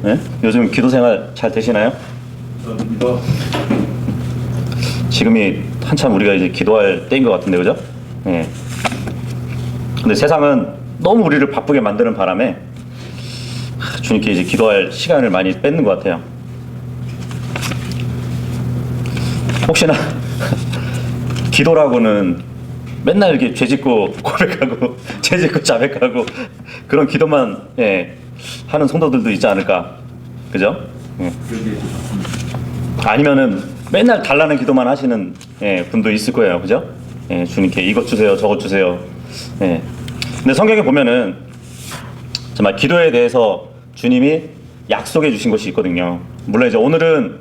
네? 요즘 기도 생활 잘 되시나요? 믿어. 지금이 한참 우리가 이제 기도할 때인 것 같은데, 그죠? 예. 근데 세상은 너무 우리를 바쁘게 만드는 바람에 주님께 이제 기도할 시간을 많이 뺏는 것 같아요. 혹시나 기도라고는 맨날 이렇게 죄짓고 고백하고 죄짓고 자백하고 그런 기도만 하는 성도들도 있지 않을까, 그죠? 아니면은 맨날 달라는 기도만 하시는 분도 있을 거예요, 그죠? 주님께 이것 주세요, 저것 주세요. 근데 성경에 보면은 정말 기도에 대해서 주님이 약속해 주신 것이 있거든요. 물론 이제 오늘은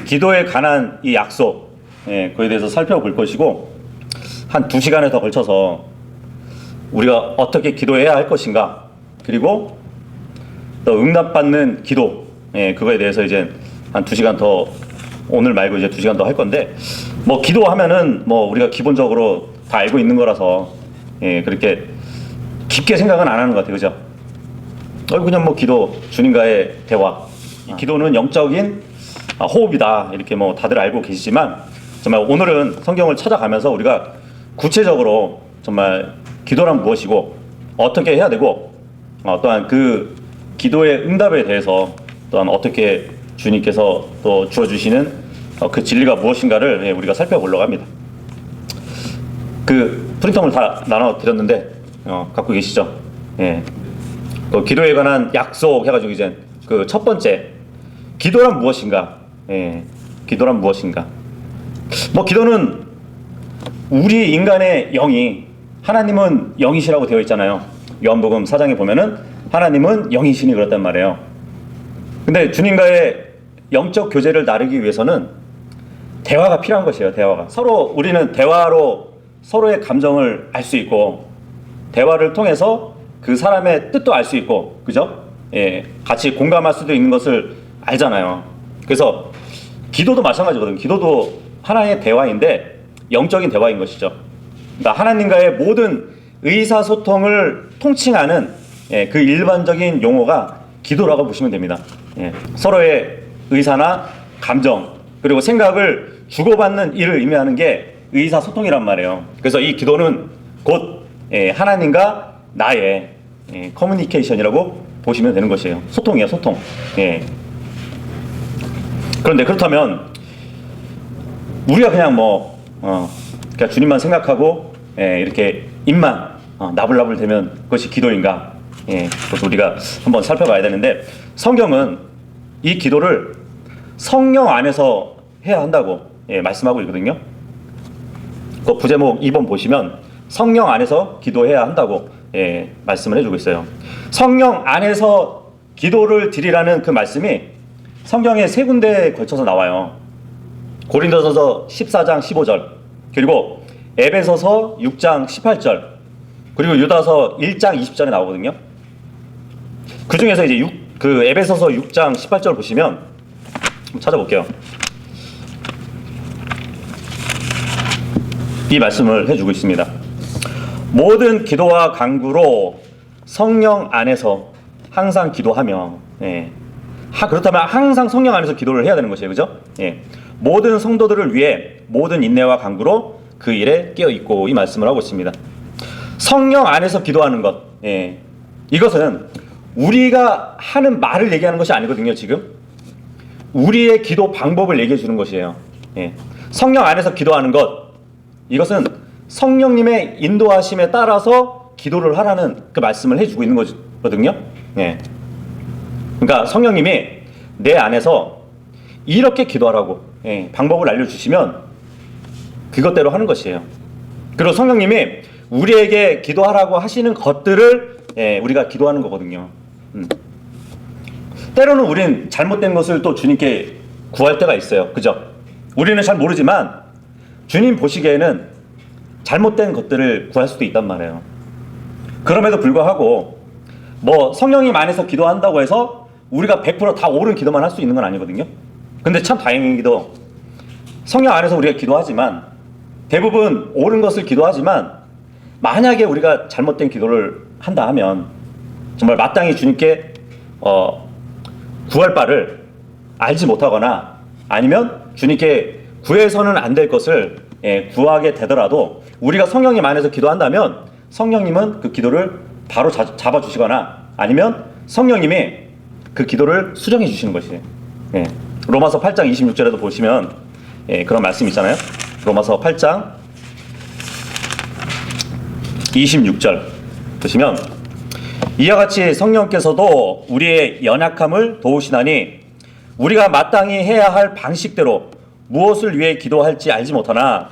기도에 관한 이 약속, 그에 대해서 살펴볼 것이고, 한 2시간에 더 걸쳐서 우리가 어떻게 기도해야 할 것인가, 그리고 또 응답받는 기도, 그거에 대해서 이제 한 2시간 더, 오늘 말고 이제 2시간 더 할 건데, 뭐 기도하면은 뭐 우리가 기본적으로 다 알고 있는 거라서 그렇게 깊게 생각은 안 하는 것 같아요, 그죠? 그냥 뭐 기도, 주님과의 대화, 이 기도는 영적인 호흡이다, 이렇게 뭐 다들 알고 계시지만, 정말 오늘은 성경을 찾아가면서 우리가 구체적으로 정말 기도란 무엇이고 어떻게 해야 되고, 또한 그 기도의 응답에 대해서 또한 어떻게 주님께서 또 주어주시는 그 진리가 무엇인가를 우리가 살펴보려고 합니다. 그 프린터물 다 나눠드렸는데 갖고 계시죠? 또 기도에 관한 약속 해가지고 이제 그 첫 번째, 기도란 무엇인가? 기도란 무엇인가? 뭐 기도는 우리 인간의 영이, 하나님은 영이시라고 되어 있잖아요. 요한복음 4장에 보면은 하나님은 영이시니 그렇단 말이에요. 근데 주님과의 영적 교제를 나누기 위해서는 대화가 필요한 것이에요. 대화가. 서로 우리는 대화로 서로의 감정을 알 수 있고, 대화를 통해서 그 사람의 뜻도 알 수 있고, 그죠? 같이 공감할 수도 있는 것을 알잖아요. 그래서 기도도 마찬가지거든요. 기도도 하나의 대화인데 영적인 대화인 것이죠. 그러니까 하나님과의 모든 의사소통을 통칭하는 그 일반적인 용어가 기도라고 보시면 됩니다. 서로의 의사나 감정, 그리고 생각을 주고받는 일을 의미하는 게 의사소통이란 말이에요. 그래서 이 기도는 곧 하나님과 나의 커뮤니케이션이라고 보시면 되는 것이에요. 소통이에요, 소통. 그런데 그렇다면 우리가 그냥 그러니까 주님만 생각하고 이렇게 입만 나불나불 되면 그것이 기도인가? 그것도 우리가 한번 살펴봐야 되는데, 성경은 이 기도를 성령 안에서 해야 한다고 말씀하고 있거든요. 그 부제목 2번 보시면 성령 안에서 기도해야 한다고 말씀을 해주고 있어요. 성령 안에서 기도를 드리라는 그 말씀이 성경에 3군데에 걸쳐서 나와요. 고린도서서 14장 15절, 그리고 에베소서 6장 18절, 그리고 유다서 1장 20절에 나오거든요. 그 중에서 이제 그 에베소서 6장 18절 보시면 한번 찾아볼게요. 이 말씀을 해주고 있습니다. 모든 기도와 간구로 성령 안에서 항상 기도하며, 그렇다면 항상 성령 안에서 기도를 해야 되는 것이에요, 그죠? 모든 성도들을 위해 모든 인내와 간구로 그 일에 깨어 있고, 이 말씀을 하고 있습니다. 성령 안에서 기도하는 것, 이것은 우리가 하는 말을 얘기하는 것이 아니거든요. 지금 우리의 기도 방법을 얘기해 주는 것이에요. 성령 안에서 기도하는 것, 이것은 성령님의 인도하심에 따라서 기도를 하라는 그 말씀을 해주고 있는 거거든요. 그러니까 성령님이 내 안에서 이렇게 기도하라고 방법을 알려주시면 그것대로 하는 것이에요. 그리고 성령님이 우리에게 기도하라고 하시는 것들을 우리가 기도하는 거거든요. 때로는 우린 잘못된 것을 또 주님께 구할 때가 있어요. 그죠? 우리는 잘 모르지만 주님 보시기에는 잘못된 것들을 구할 수도 있단 말이에요. 그럼에도 불구하고 성령님 안에서 기도한다고 해서 우리가 100% 다 옳은 기도만 할 수 있는 건 아니거든요. 근데 참 다행히도 성령 안에서 우리가 기도하지만, 대부분 옳은 것을 기도하지만, 만약에 우리가 잘못된 기도를 한다 하면 정말 마땅히 주님께 구할 바를 알지 못하거나 아니면 주님께 구해서는 안 될 것을 구하게 되더라도 우리가 성령님 안에서 기도한다면 성령님은 그 기도를 바로 잡아주시거나 아니면 성령님이 그 기도를 수정해 주시는 것이에요. 로마서 8장 26절에도 보시면 그런 말씀이 있잖아요. 로마서 8장 26절 보시면 이와 같이 성령께서도 우리의 연약함을 도우시나니 우리가 마땅히 해야 할 방식대로 무엇을 위해 기도할지 알지 못하나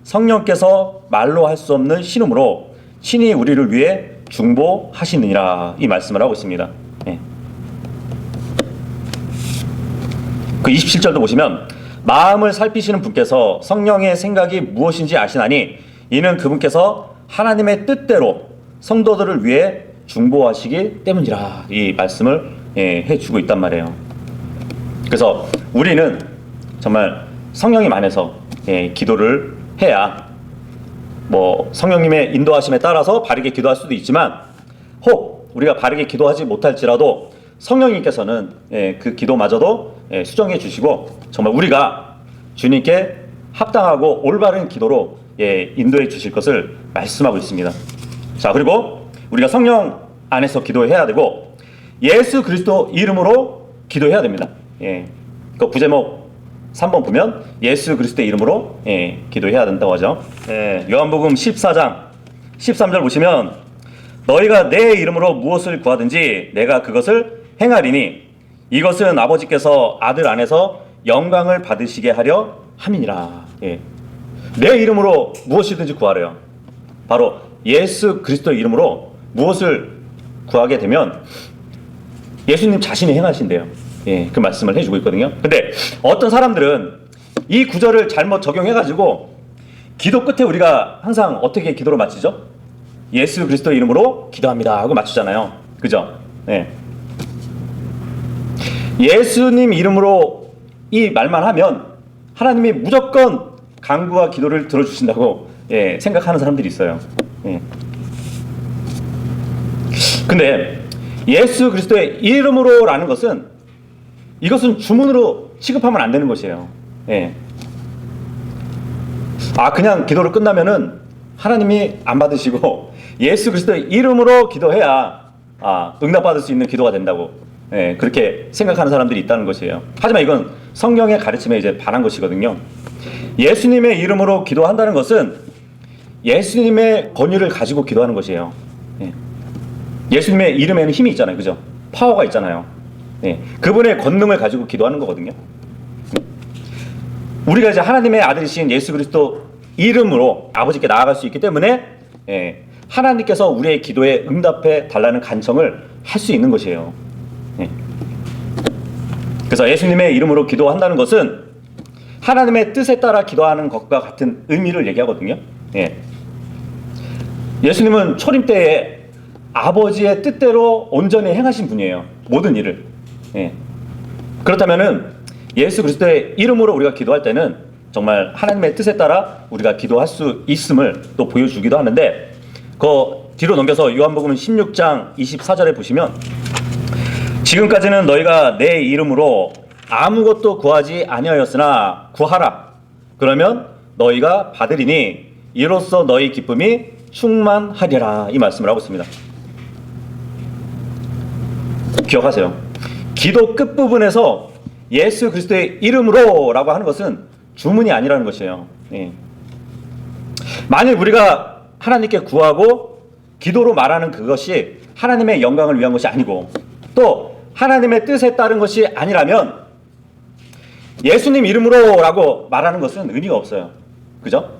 성령께서 말로 할 수 없는 신음으로 친히 우리를 위해 중보하시느니라 이 말씀을 하고 있습니다. 그 27절도 보시면 마음을 살피시는 분께서 성령의 생각이 무엇인지 아시나니 이는 그분께서 하나님의 뜻대로 성도들을 위해 중보하시기 때문이라 이 말씀을 해주고 있단 말이에요. 그래서 우리는 정말 성령님 안에서 기도를 해야 뭐 성령님의 인도하심에 따라서 바르게 기도할 수도 있지만 혹 우리가 바르게 기도하지 못할지라도 성령님께서는 그 기도마저도 수정해 주시고 정말 우리가 주님께 합당하고 올바른 기도로 인도해 주실 것을 말씀하고 있습니다. 자, 그리고 우리가 성령 안에서 기도해야 되고 예수 그리스도 이름으로 기도해야 됩니다. 그 부제목 3번 보면 예수 그리스도의 이름으로 기도해야 된다고 하죠. 요한복음 14장 13절 보시면 너희가 내 이름으로 무엇을 구하든지 내가 그것을 행하리니 이것은 아버지께서 아들 안에서 영광을 받으시게 하려 함이니라. 내 이름으로 무엇이든지 구하래요. 바로 예수 그리스도의 이름으로 무엇을 구하게 되면 예수님 자신이 행하신대요. 그 말씀을 해주고 있거든요. 근데 어떤 사람들은 이 구절을 잘못 적용해가지고 기도 끝에 우리가 항상 어떻게 기도로 마치죠? 예수 그리스도의 이름으로 기도합니다 하고 마치잖아요. 그죠? 예수님 이름으로 이 말만 하면 하나님이 무조건 간구와 기도를 들어주신다고 생각하는 사람들이 있어요. 근데 예수 그리스도의 이름으로라는 것은 이것은 주문으로 취급하면 안 되는 것이에요. 그냥 기도를 끝나면은 하나님이 안 받으시고 예수 그리스도의 이름으로 기도해야 응답받을 수 있는 기도가 된다고 그렇게 생각하는 사람들이 있다는 것이에요. 하지만 이건 성경의 가르침에 이제 반한 것이거든요. 예수님의 이름으로 기도한다는 것은 예수님의 권위를 가지고 기도하는 것이에요. 예수님의 이름에는 힘이 있잖아요. 그죠? 파워가 있잖아요. 그분의 권능을 가지고 기도하는 거거든요. 우리가 이제 하나님의 아들이신 예수 그리스도 이름으로 아버지께 나아갈 수 있기 때문에 하나님께서 우리의 기도에 응답해 달라는 간청을 할 수 있는 것이에요. 그래서 예수님의 이름으로 기도한다는 것은 하나님의 뜻에 따라 기도하는 것과 같은 의미를 얘기하거든요. 예수님은 초림 때에 아버지의 뜻대로 온전히 행하신 분이에요. 모든 일을. 그렇다면은 예수 그리스도의 이름으로 우리가 기도할 때는 정말 하나님의 뜻에 따라 우리가 기도할 수 있음을 또 보여주기도 하는데 그 뒤로 넘겨서 요한복음 16장 24절에 보시면 지금까지는 너희가 내 이름으로 아무것도 구하지 아니하였으나 구하라. 그러면 너희가 받으리니 이로써 너희 기쁨이 충만하리라. 이 말씀을 하고 있습니다. 기억하세요. 기도 끝부분에서 예수 그리스도의 이름으로 라고 하는 것은 주문이 아니라는 것이에요. 만일 우리가 하나님께 구하고 기도로 말하는 그것이 하나님의 영광을 위한 것이 아니고 또 하나님의 뜻에 따른 것이 아니라면 예수님 이름으로 라고 말하는 것은 의미가 없어요. 그죠?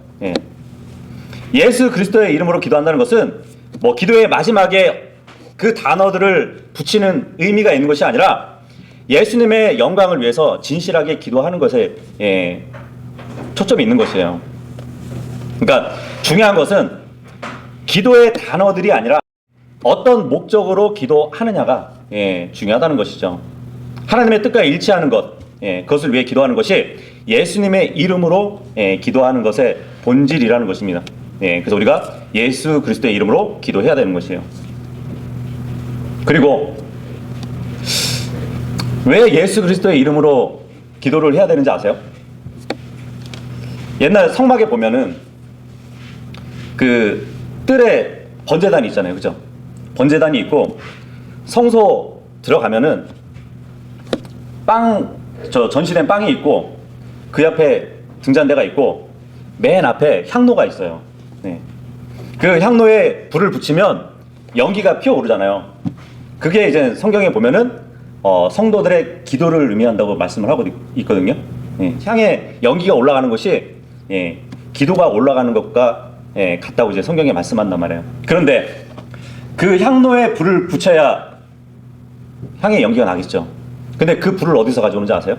예수 그리스도의 이름으로 기도한다는 것은 뭐 기도의 마지막에 그 단어들을 붙이는 의미가 있는 것이 아니라 예수님의 영광을 위해서 진실하게 기도하는 것에 초점이 있는 것이에요. 그러니까 중요한 것은 기도의 단어들이 아니라 어떤 목적으로 기도하느냐가 중요하다는 것이죠. 하나님의 뜻과 일치하는 것, 그것을 위해 기도하는 것이 예수님의 이름으로 기도하는 것의 본질이라는 것입니다. 그래서 우리가 예수 그리스도의 이름으로 기도해야 되는 것이에요. 그리고 왜 예수 그리스도의 이름으로 기도를 해야 되는지 아세요? 옛날 성막에 보면은 그 뜰에 번제단이 있잖아요, 그죠? 번제단이 있고 성소 들어가면은 전시된 빵이 있고 그 옆에 등잔대가 있고 맨 앞에 향로가 있어요. 네. 그 향로에 불을 붙이면 연기가 피어오르잖아요. 그게 이제 성경에 보면은 성도들의 기도를 의미한다고 말씀을 하고 있거든요. 예, 향에 연기가 올라가는 것이 기도가 올라가는 것과 같다고 이제 성경에 말씀한단 말이에요. 그런데 그 향로에 불을 붙여야 향에 연기가 나겠죠. 근데 그 불을 어디서 가져오는지 아세요?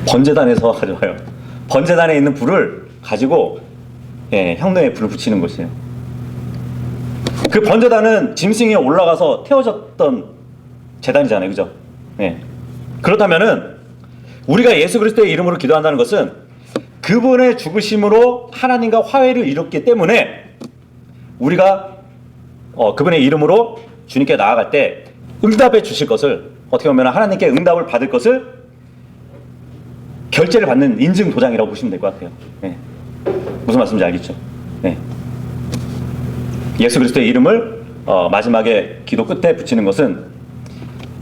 번제단에서 가져와요. 번제단에 있는 불을 가지고 향로에 불을 붙이는 것이에요. 그 번제단은 짐승이 올라가서 태워졌던 제단이잖아요, 그죠? 그렇다면은 우리가 예수 그리스도의 이름으로 기도한다는 것은 그분의 죽으심으로 하나님과 화해를 이뤘기 때문에 우리가 그분의 이름으로 주님께 나아갈 때 응답해 주실 것을, 어떻게 보면 하나님께 응답을 받을 것을 결제를 받는 인증 도장이라고 보시면 될 것 같아요. 무슨 말씀인지 알겠죠? 예수 그리스도의 이름을 마지막에 기도 끝에 붙이는 것은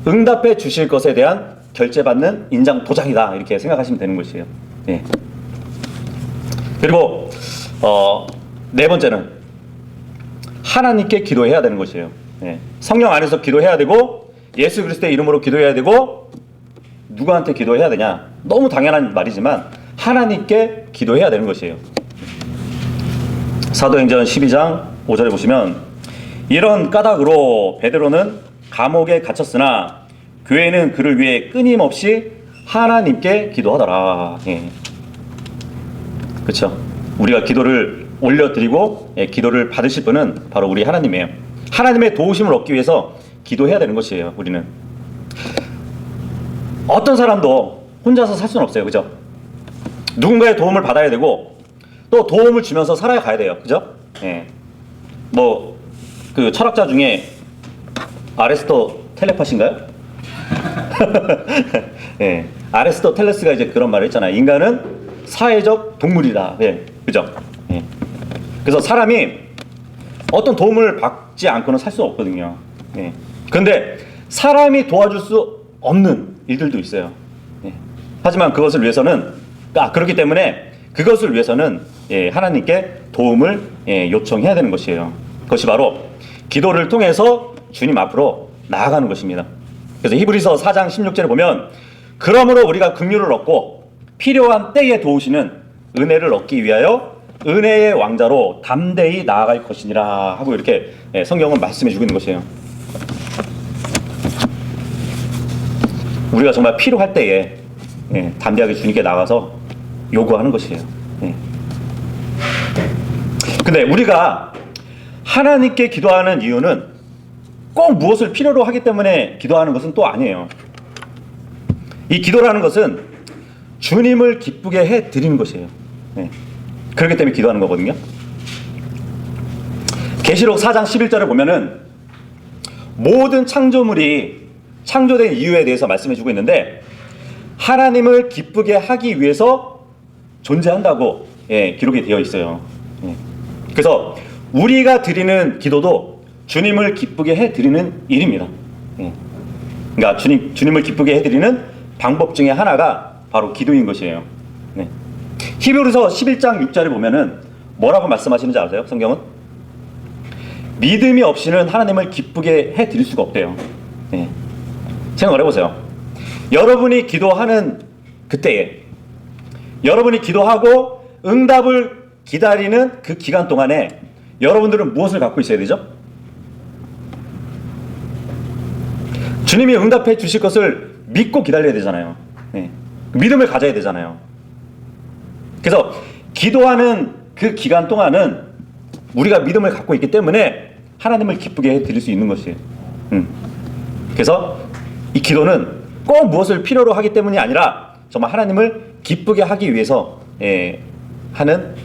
응답해 주실 것에 대한 결제받는 인장 도장이다, 이렇게 생각하시면 되는 것이에요. 그리고 네 번째는 하나님께 기도해야 되는 것이에요. 성령 안에서 기도해야 되고 예수 그리스도의 이름으로 기도해야 되고 누구한테 기도해야 되냐? 너무 당연한 말이지만 하나님께 기도해야 되는 것이에요. 사도행전 12장 5절에 보시면 이런 까닭으로 베드로는 감옥에 갇혔으나 교회는 그를 위해 끊임없이 하나님께 기도하더라. 그렇죠? 우리가 기도를 올려드리고 기도를 받으실 분은 바로 우리 하나님이에요. 하나님의 도우심을 얻기 위해서 기도해야 되는 것이에요. 우리는 어떤 사람도 혼자서 살 수는 없어요, 그죠? 누군가의 도움을 받아야 되고 또 도움을 주면서 살아가야 돼요, 그죠? 그 철학자 중에 아리스토텔레파신가요? 아리스토텔레스가 이제 그런 말을 했잖아요. 인간은 사회적 동물이다. 그죠? 그래서 사람이 어떤 도움을 받지 않고는 살 수 없거든요. 그런데 사람이 도와줄 수 없는 일들도 있어요. 하지만 그것을 위해서는, 그렇기 때문에 그것을 위해서는 하나님께 도움을 요청해야 되는 것이에요. 그것이 바로 기도를 통해서 주님 앞으로 나아가는 것입니다. 그래서 히브리서 4장 16절에 보면 그러므로 우리가 긍휼을 얻고 필요한 때에 도우시는 은혜를 얻기 위하여 은혜의 왕자로 담대히 나아갈 것이니라 하고 이렇게 성경은 말씀해 주고 있는 것이에요. 우리가 정말 필요할 때에 담대하게 주님께 나가서 요구하는 것이에요. 근데 우리가 하나님께 기도하는 이유는 꼭 무엇을 필요로 하기 때문에 기도하는 것은 또 아니에요. 이 기도라는 것은 주님을 기쁘게 해드리는 것이에요. 그렇기 때문에 기도하는 거거든요. 계시록 4장 11절에 보면은 모든 창조물이 창조된 이유에 대해서 말씀해 주고 있는데 하나님을 기쁘게 하기 위해서 존재한다고 기록이 되어 있어요. 그래서 우리가 드리는 기도도 주님을 기쁘게 해드리는 일입니다. 그러니까 주님을 기쁘게 해드리는 방법 중에 하나가 바로 기도인 것이에요. 히브리서 11장 6절에 보면은 뭐라고 말씀하시는지 아세요? 성경은 믿음이 없이는 하나님을 기쁘게 해드릴 수가 없대요. 생각을 해보세요. 여러분이 기도하는 그때에, 여러분이 기도하고 응답을 기다리는 그 기간 동안에 여러분들은 무엇을 갖고 있어야 되죠? 주님이 응답해 주실 것을 믿고 기다려야 되잖아요. 믿음을 가져야 되잖아요. 그래서 기도하는 그 기간 동안은 우리가 믿음을 갖고 있기 때문에 하나님을 기쁘게 해드릴 수 있는 것이에요. 그래서 이 기도는 꼭 무엇을 필요로 하기 때문이 아니라 정말 하나님을 기쁘게 하기 위해서 하는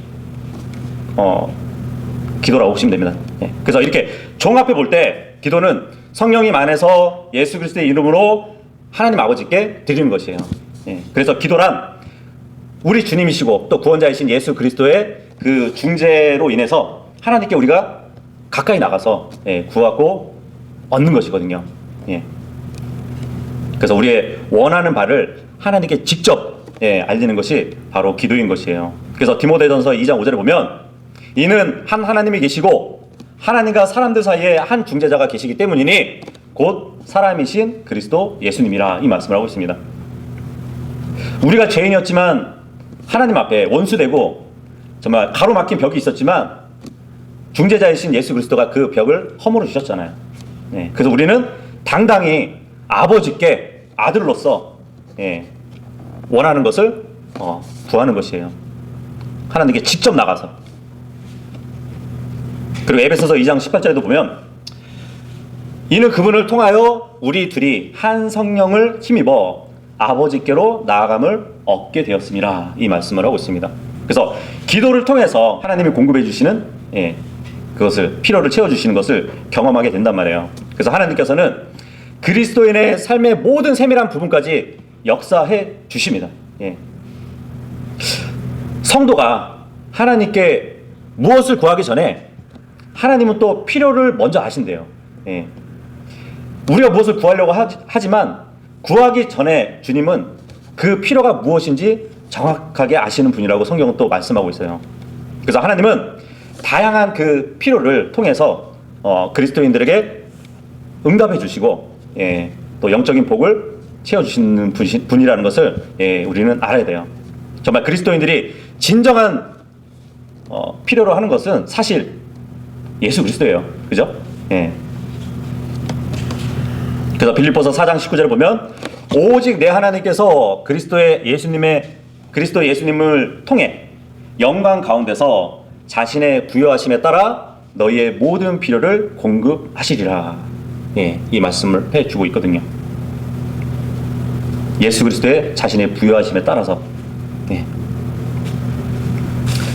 기도라고 보시면 됩니다. 그래서 이렇게 종합해 볼 때 기도는 성령님 안에서 예수 그리스도의 이름으로 하나님 아버지께 드리는 것이에요. 예. 그래서 기도란 우리 주님이시고 또 구원자이신 예수 그리스도의 그 중재로 인해서 하나님께 우리가 가까이 나가서 구하고 얻는 것이거든요. 예. 그래서 우리의 원하는 바를 하나님께 직접 알리는 것이 바로 기도인 것이에요. 그래서 디모데전서 2장 5절에 보면 이는 한 하나님이 계시고 하나님과 사람들 사이에 한 중재자가 계시기 때문이니 곧 사람이신 그리스도 예수님이라 이 말씀을 하고 있습니다. 우리가 죄인이었지만 하나님 앞에 원수되고 정말 가로막힌 벽이 있었지만 중재자이신 예수 그리스도가 그 벽을 허물어 주셨잖아요. 네, 그래서 우리는 당당히 아버지께 아들로서 원하는 것을 구하는 것이에요. 하나님께 직접 나가서. 그리고 에베소서 2장 18절에도 보면 이는 그분을 통하여 우리 둘이 한 성령을 힘입어 아버지께로 나아감을 얻게 되었습니다. 이 말씀을 하고 있습니다. 그래서 기도를 통해서 하나님이 공급해 주시는 그것을 필요를 채워주시는 것을 경험하게 된단 말이에요. 그래서 하나님께서는 그리스도인의 삶의 모든 세밀한 부분까지 역사해 주십니다. 성도가 하나님께 무엇을 구하기 전에 하나님은 또 필요를 먼저 아신대요. 우리가 무엇을 구하려고 하지만 구하기 전에 주님은 그 필요가 무엇인지 정확하게 아시는 분이라고 성경은 또 말씀하고 있어요. 그래서 하나님은 다양한 그 필요를 통해서 그리스도인들에게 응답해 주시고 또 영적인 복을 채워주시는 분이라는 것을 우리는 알아야 돼요. 정말 그리스도인들이 진정한 필요로 하는 것은 사실 예수 그리스도예요. 그죠? 그래서 빌립보서 4장 19절에 보면 오직 내 하나님께서 그리스도 예수님을 통해 영광 가운데서 자신의 부여하심에 따라 너희의 모든 필요를 공급하시리라. 이 말씀을 해주고 있거든요. 예수 그리스도의 자신의 부여하심에 따라서.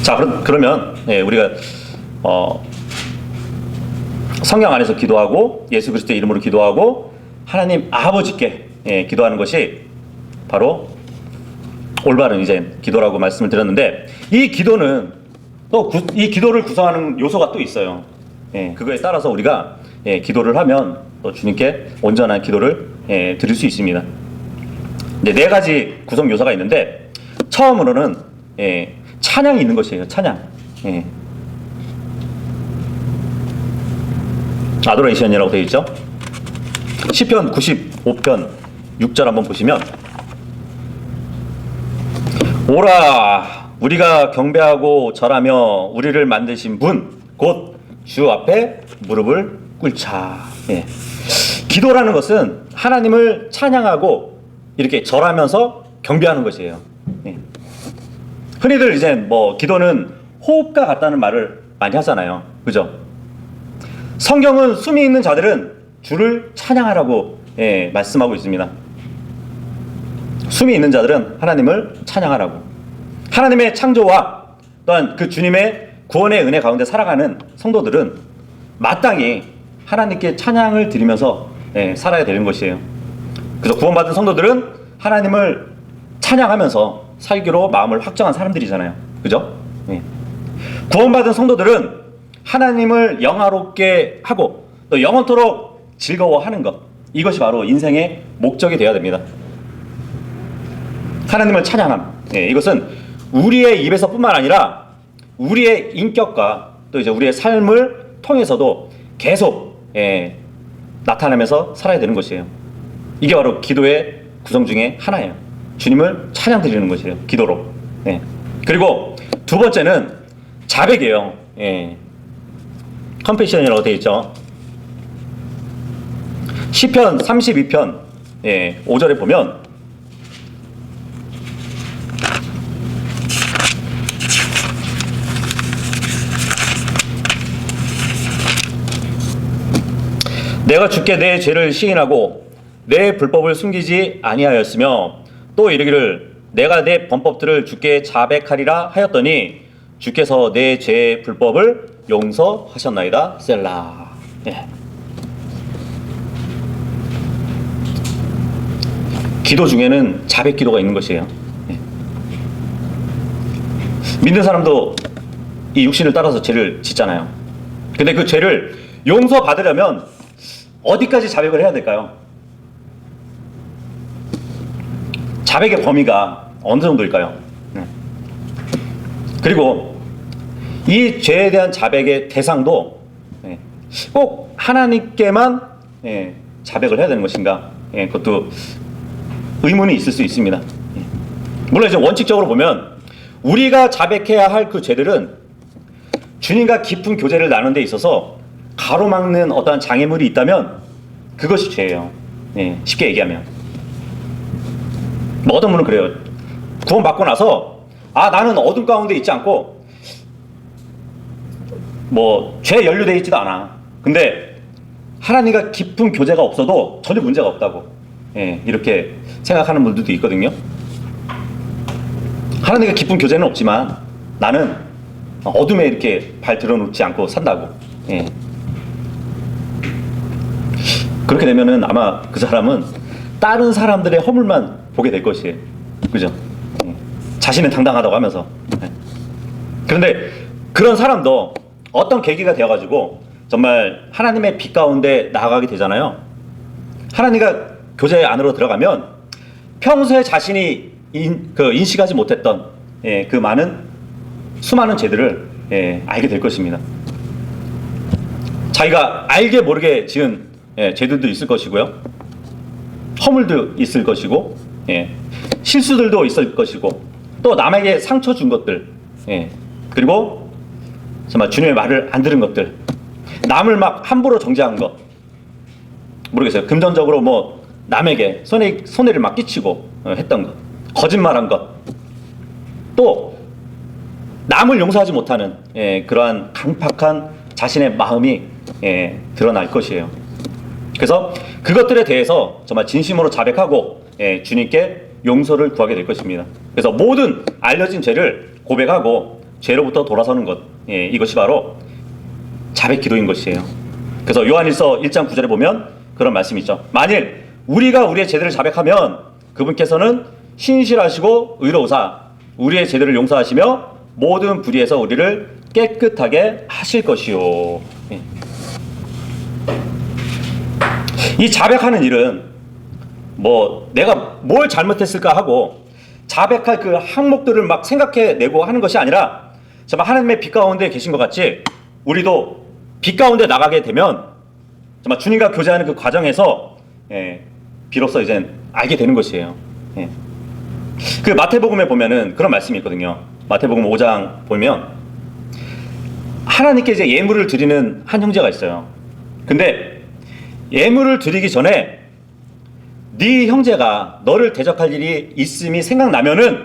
자, 그러면 우리가 성령 안에서 기도하고 예수 그리스도의 이름으로 기도하고 하나님 아버지께 기도하는 것이 바로 올바른 이제 기도라고 말씀을 드렸는데 이 기도는 또 이 기도를 구성하는 요소가 또 있어요. 그거에 따라서 우리가 기도를 하면 또 주님께 온전한 기도를 드릴 수 있습니다. 이제 4가지 구성 요소가 있는데 처음으로는 찬양이 있는 것이에요. 찬양. 아도레이션이라고 되어 있죠. 시편 95편 6절 한번 보시면 오라 우리가 경배하고 절하며 우리를 만드신 분 곧 주 앞에 무릎을 꿇자. 기도라는 것은 하나님을 찬양하고 이렇게 절하면서 경배하는 것이에요. 흔히들 이제 기도는 호흡과 같다는 말을 많이 하잖아요. 그죠? 성경은 숨이 있는 자들은 주를 찬양하라고 말씀하고 있습니다. 숨이 있는 자들은 하나님을 찬양하라고. 하나님의 창조와 또한 그 주님의 구원의 은혜 가운데 살아가는 성도들은 마땅히 하나님께 찬양을 드리면서 살아야 되는 것이에요. 그래서 구원받은 성도들은 하나님을 찬양하면서 살기로 마음을 확정한 사람들이잖아요. 그죠? 구원받은 성도들은 하나님을 영화롭게 하고 또 영원토록 즐거워하는 것, 이것이 바로 인생의 목적이 되어야 됩니다. 하나님을 찬양함. 이것은 우리의 입에서 뿐만 아니라 우리의 인격과 또 이제 우리의 삶을 통해서도 계속 나타나면서 살아야 되는 것이에요. 이게 바로 기도의 구성 중에 하나예요. 주님을 찬양 드리는 것이에요. 기도로. 그리고 두 번째는 자백이에요. 컴패션이라고 되어 있죠. 시편 32편 5절에 보면 내가 주께 내 죄를 시인하고 내 불법을 숨기지 아니하였으며 또 이르기를 내가 내 범법들을 주께 자백하리라 하였더니 주께서 내 죄의 불법을 용서하셨나이다. 셀라. 기도 중에는 자백 기도가 있는 것이에요. 예. 믿는 사람도 이 육신을 따라서 죄를 짓잖아요. 근데 그 죄를 용서받으려면 어디까지 자백을 해야 될까요? 자백의 범위가 어느 정도일까요? 그리고 이 죄에 대한 자백의 대상도 꼭 하나님께만 자백을 해야 되는 것인가? 그것도 의문이 있을 수 있습니다. 물론 이제 원칙적으로 보면 우리가 자백해야 할 그 죄들은 주님과 깊은 교제를 나누는 데 있어서 가로막는 어떠한 장애물이 있다면 그것이 죄예요. 쉽게 얘기하면. 뭐 어떤 분은 그래요. 구원받고 나서 나는 어둠 가운데 있지 않고 뭐 죄에 연루되어 있지도 않아. 근데 하나님과 깊은 교제가 없어도 전혀 문제가 없다고 이렇게 생각하는 분들도 있거든요. 하나님과 깊은 교제는 없지만 나는 어둠에 이렇게 발 들어놓지 않고 산다고. 그렇게 되면은 아마 그 사람은 다른 사람들의 허물만 보게 될 것이에요. 그죠? 자신은 당당하다고 하면서. 그런데 그런 사람도 어떤 계기가 되어가지고 정말 하나님의 빛 가운데 나아가게 되잖아요. 하나님과 교제 안으로 들어가면 평소에 자신이 인식하지 못했던 그 수많은 죄들을 알게 될 것입니다. 자기가 알게 모르게 지은 죄들도 있을 것이고요. 허물도 있을 것이고 실수들도 있을 것이고 또 남에게 상처 준 것들 그리고 정말 주님의 말을 안 들은 것들 남을 막 함부로 정죄한 것 모르겠어요. 금전적으로 뭐 남에게 손해를 막 끼치고 했던 것 거짓말한 것 또 남을 용서하지 못하는 그러한 강팍한 자신의 마음이 드러날 것이에요. 그래서 그것들에 대해서 정말 진심으로 자백하고 주님께 용서를 구하게 될 것입니다. 그래서 모든 알려진 죄를 고백하고 죄로부터 돌아서는 것 이것이 바로 자백 기도인 것이에요. 그래서 요한일서 1장 9절에 보면 그런 말씀이 있죠. 만일 우리가 우리의 죄들을 자백하면 그분께서는 신실하시고 의로우사 우리의 죄들을 용서하시며 모든 불의에서 우리를 깨끗하게 하실 것이요. 이 자백하는 일은 뭐 내가 뭘 잘못했을까 하고 자백할 그 항목들을 막 생각해내고 하는 것이 아니라 정말 하나님의 빛 가운데 계신 것 같이 우리도 빛 가운데 나가게 되면 정말 주님과 교제하는 그 과정에서 비로소 이제 알게 되는 것이에요. 그 마태복음에 보면은 그런 말씀이 있거든요. 마태복음 5장 보면 하나님께 이제 예물을 드리는 한 형제가 있어요. 근데 예물을 드리기 전에 네 형제가 너를 대적할 일이 있음이 생각나면은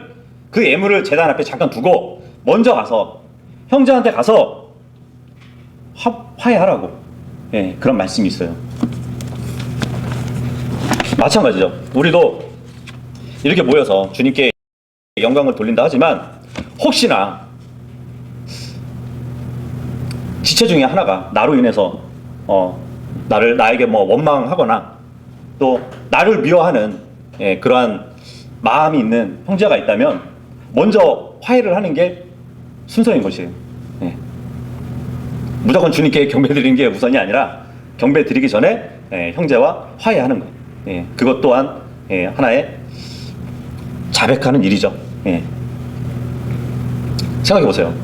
그 예물을 제단 앞에 잠깐 두고 먼저 가서 형제한테 가서 화해하라고 그런 말씀이 있어요. 마찬가지죠. 우리도 이렇게 모여서 주님께 영광을 돌린다 하지만 혹시나 지체 중에 하나가 나로 인해서 나에게 뭐 원망하거나 또 나를 미워하는 그러한 마음이 있는 형제가 있다면 먼저 화해를 하는 게 순서인 것이에요. 무조건 주님께 경배 드리는 게 우선이 아니라 경배 드리기 전에 형제와 화해하는 것. 그것 또한 하나의 자백하는 일이죠. 생각해 보세요.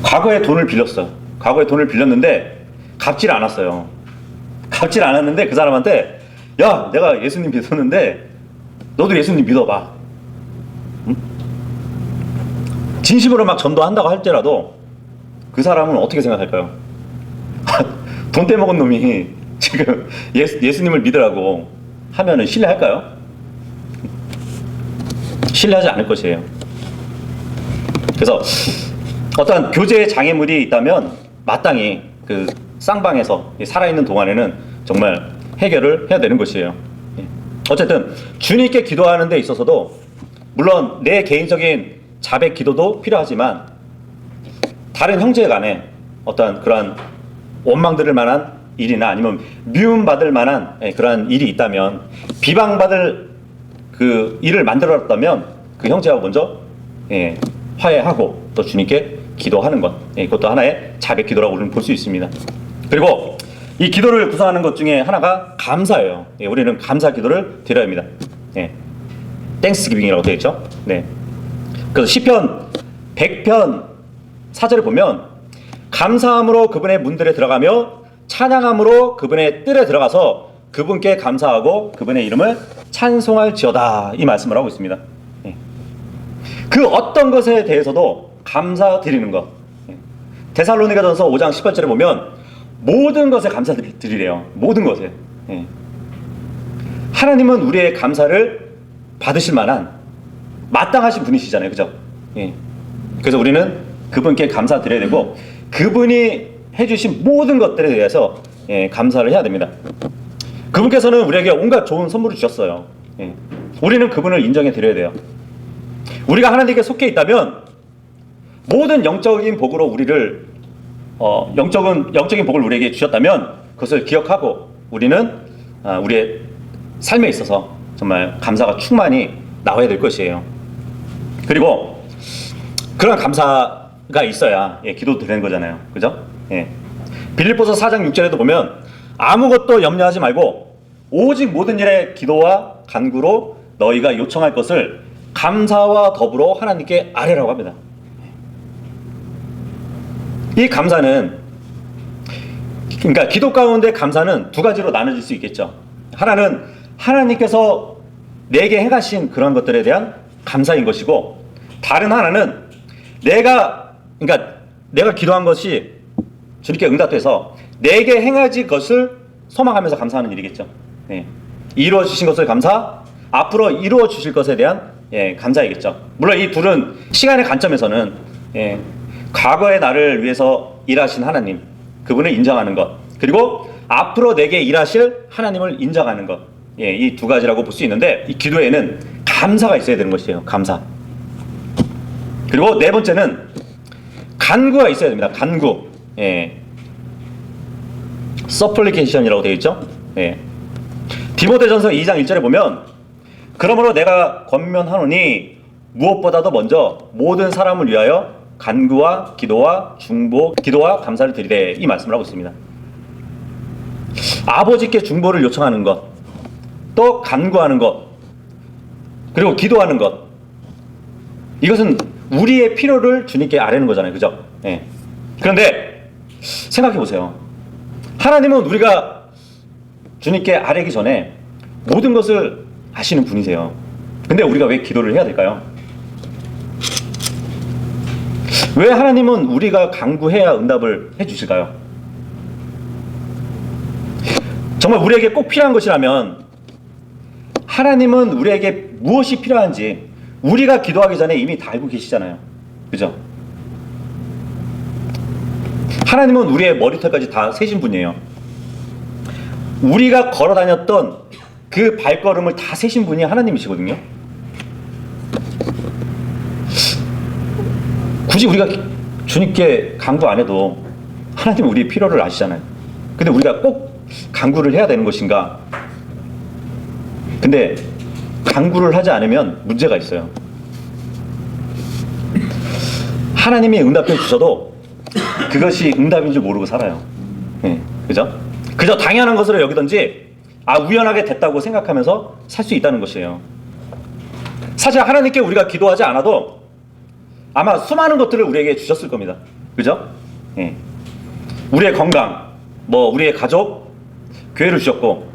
과거에 돈을 빌렸어. 과거에 돈을 빌렸는데 갚질 않았어요. 갚질 않았는데 그 사람한테 야, 내가 예수님 믿었는데 너도 예수님 믿어봐. 응? 진심으로 막 전도한다고 할지라도 그 사람은 어떻게 생각할까요? 돈 떼먹은 놈이 지금 예수님을 믿으라고 하면은 신뢰할까요? 신뢰하지 않을 것이에요. 그래서 어떠한 교제의 장애물이 있다면 마땅히 그 쌍방에서 살아있는 동안에는 정말 해결을 해야 되는 것이에요. 어쨌든 주님께 기도하는 데 있어서도 물론 내 개인적인 자백 기도도 필요하지만 다른 형제 간에 어떠한 그러한 원망들을 만한 일이나 아니면 미움받을 만한 그러한 일이 있다면 비방받을 그 일을 만들었다면 그 형제하고 먼저 화해하고 또 주님께 기도하는 것, 그것도 하나의 자백 기도라고 우리는 볼 수 있습니다. 그리고 이 기도를 구성하는 것 중에 하나가 감사예요. 우리는 감사 기도를 드려야 합니다. 땡스기빙이라고 되어 있죠. 그래서 시편 100편 4절을 보면 감사함으로 그분의 문들에 들어가며 찬양함으로 그분의 뜰에 들어가서 그분께 감사하고 그분의 이름을 찬송할지어다, 이 말씀을 하고 있습니다. 그 어떤 것에 대해서도 감사드리는 것. 데살로니가전서 5장 18절에 보면 모든 것에 감사드리래요. 모든 것에. 하나님은 우리의 감사를 받으실 만한 마땅하신 분이시잖아요. 그죠? 그래서 우리는 그분께 감사드려야 되고 그분이 해주신 모든 것들에 대해서 감사를 해야 됩니다. 그분께서는 우리에게 온갖 좋은 선물을 주셨어요. 우리는 그분을 인정해 드려야 돼요. 우리가 하나님께 속해 있다면 모든 영적인 복으로 우리를 영적인 복을 우리에게 주셨다면 그것을 기억하고 우리는 우리의 삶에 있어서 정말 감사가 충만히 나와야 될 것이에요. 그리고 그런 감사가 있어야 기도 드리는 거잖아요. 그죠? 빌립보서 4장 6절에도 보면 아무것도 염려하지 말고 오직 모든 일에 기도와 간구로 너희가 요청할 것을 감사와 더불어 하나님께 아뢰라고 합니다. 이 감사는, 그러니까 기도 가운데 감사는 두 가지로 나눠질 수 있겠죠. 하나는 하나님께서 내게 행하신 그런 것들에 대한 감사인 것이고, 다른 하나는 내가 기도한 것이 주님께 응답돼서 내게 행하실 것을 소망하면서 감사하는 일이겠죠. 이루어 주신 것을 감사, 앞으로 이루어 주실 것에 대한 감사이겠죠. 물론 이 둘은 시간의 관점에서는 과거의 나를 위해서 일하신 하나님, 그분을 인정하는 것, 그리고 앞으로 내게 일하실 하나님을 인정하는 것, 이 두 가지라고 볼 수 있는데, 이 기도에는 감사가 있어야 되는 것이에요. 감사. 그리고 네 번째는 간구가 있어야 됩니다. 간구. supplication이라고 되어 있죠. 디모데전서 2장 1절에 보면 그러므로 내가 권면하노니 무엇보다도 먼저 모든 사람을 위하여 간구와 기도와 중보, 기도와 감사를 드리래, 이 말씀을 하고 있습니다. 아버지께 중보를 요청하는 것, 또 간구하는 것, 그리고 기도하는 것, 이것은 우리의 필요를 주님께 아뢰는 거잖아요. 그죠? 그런데 생각해 보세요. 하나님은 우리가 주님께 아뢰기 전에 모든 것을 아시는 분이세요. 근데 우리가 왜 기도를 해야 될까요? 왜 하나님은 우리가 간구해야 응답을 해주실까요? 정말 우리에게 꼭 필요한 것이라면 하나님은 우리에게 무엇이 필요한지 우리가 기도하기 전에 이미 다 알고 계시잖아요. 그죠? 하나님은 우리의 머리털까지 다 세신 분이에요. 우리가 걸어 다녔던 그 발걸음을 다 세신 분이 하나님이시거든요. 굳이 우리가 주님께 간구 안 해도 하나님은 우리의 필요를 아시잖아요. 근데 우리가 꼭 간구를 해야 되는 것인가? 근데 간구를 하지 않으면 문제가 있어요. 하나님이 응답해 주셔도 그것이 응답인 줄 모르고 살아요. 그죠? 그저 당연한 것으로 여기든지 우연하게 됐다고 생각하면서 살 수 있다는 것이에요. 사실 하나님께 우리가 기도하지 않아도 아마 수많은 것들을 우리에게 주셨을 겁니다. 그죠? 우리의 건강, 우리의 가족, 교회를 주셨고